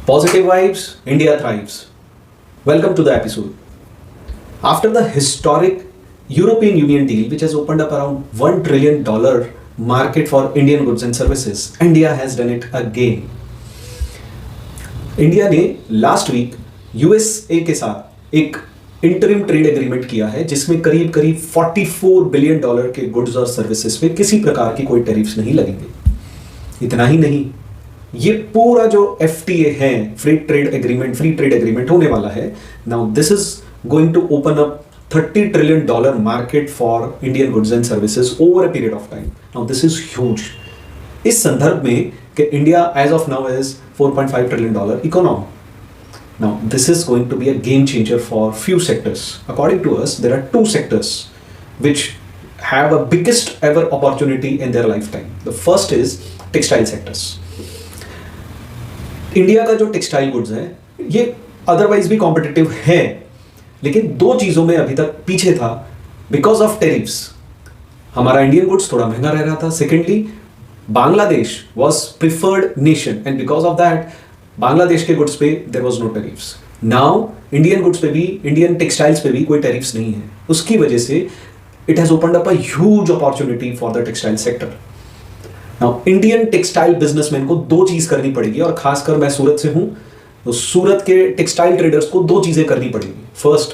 Positive vibes, India thrives. Welcome to the episode. After the historic European Union deal, which has opened up around $1 trillion market for Indian goods and services, India has done it again. India ने last week USA के साथ एक interim trade agreement किया है जिसमें करीब करीब $44 billion के गुड्स और सर्विसेज पे किसी प्रकार की कोई टैरिफ्स नहीं लगेंगे। इतना ही नहीं, ये पूरा जो FTA है, फ्री ट्रेड एग्रीमेंट होने वाला है। Now this is going to open up $30 trillion market for Indian goods and services over a period of time. Now this is huge. इस संदर्भ में कि India as of now is $4.5 trillion economy. Now, this is going to be a game changer for few sectors. According to us, there are two sectors which have a biggest ever opportunity in their lifetime. The first is textile sectors. India का जो textile goods है ये otherwise भी competitive है, लेकिन दो चीजों में अभी तक पीछे था बिकॉज ऑफ टेरिफ्स। हमारा इंडियन गुड्स थोड़ा महंगा रह रहा था। Secondly, Bangladesh was preferred nation and because of that Bangladesh के गुड्स पे there was no tariffs. Now Indian goods पे भी, इंडियन टेक्सटाइल्स पे भी कोई टैरिफ्स नहीं है। उसकी वजह से it has opened up a huge opportunity for the textile sector. Now Indian textile businessman को दो चीज करनी पड़ेगी, और खासकर मैं सूरत से हूं तो सूरत के टेक्सटाइल ट्रेडर्स को दो चीजें करनी पड़ेगी। फर्स्ट,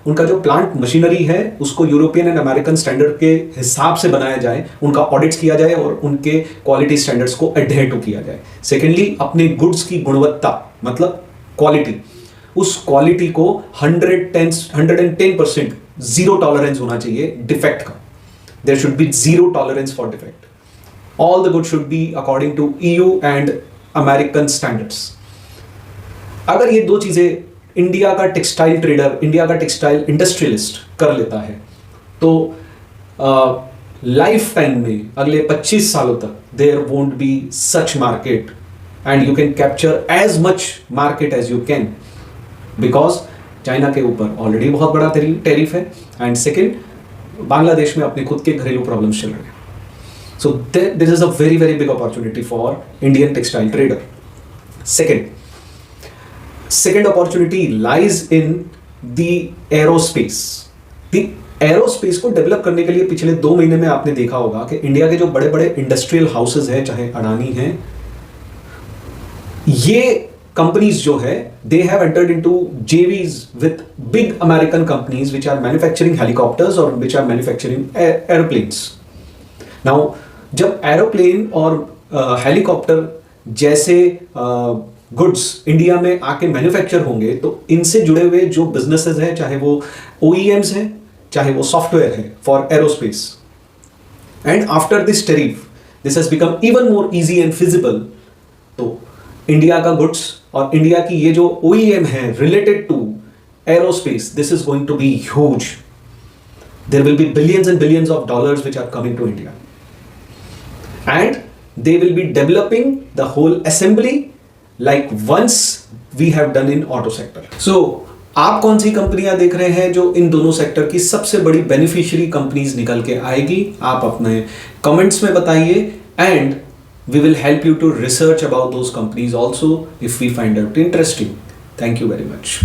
उनका जो प्लांट मशीनरी है उसको यूरोपियन एंड अमेरिकन स्टैंडर्ड के हिसाब से बनाया जाए, उनका ऑडिट्स किया जाए और उनके क्वालिटी स्टैंडर्ड्स को एडहेयर टू किया जाए। सेकेंडली, अपने गुड्स की गुणवत्ता मतलब क्वालिटी, उस क्वालिटी को 110% जीरो टॉलरेंस होना चाहिए डिफेक्ट का। There should be zero tolerance for defect. All the goods should be according to EU and American standards. अगर ये दो चीजें इंडिया का टेक्सटाइल ट्रेडर, इंडिया का टेक्सटाइल इंडस्ट्रियलिस्ट कर लेता है तो लाइफ टाइम में अगले 25 सालों तक there won't be such market and you can capture as much market as you can, because China के ऊपर ऑलरेडी बहुत बड़ा टैरिफ है एंड सेकेंड, बांग्लादेश में अपने खुद के घरेलू प्रॉब्लम्स चल रहे हैं। So this is a very very big opportunity for Indian textile trader. Second opportunity lies in the aerospace. The aerospace को डेवलप करने के लिए पिछले 2 महीने में आपने देखा होगा कि इंडिया के जो बड़े बड़े इंडस्ट्रियल हाउसेज हैं, चाहे अडानी हैं, ये कंपनीज जो है they have entered into JVs with big American companies which are manufacturing helicopters और which are manufacturing airplanes. Now जब एरोप्लेन और हेलीकॉप्टर जैसे गुड्स इंडिया में आके मैन्युफैक्चर होंगे तो इनसे जुड़े हुए जो बिजनेसेस हैं, चाहे वो OEMs हैं, चाहे वो सॉफ्टवेयर है for aerospace, and after this tariff this has become even more easy and feasible. तो इंडिया का गुड्स और इंडिया की ये जो OEM है related to aerospace, this is going to be huge. There will be billions and billions of dollars which are coming to India and they will be developing the whole assembly like once we have done in auto sector. So आप कौन सी कंपनियां देख रहे हैं जो इन दोनों sector की सबसे बड़ी बेनिफिशियरी कंपनीज निकल के आएगी? आप अपने कमेंट्स में बताइए and we will help you to research about those companies also if we find out interesting. Thank you very much.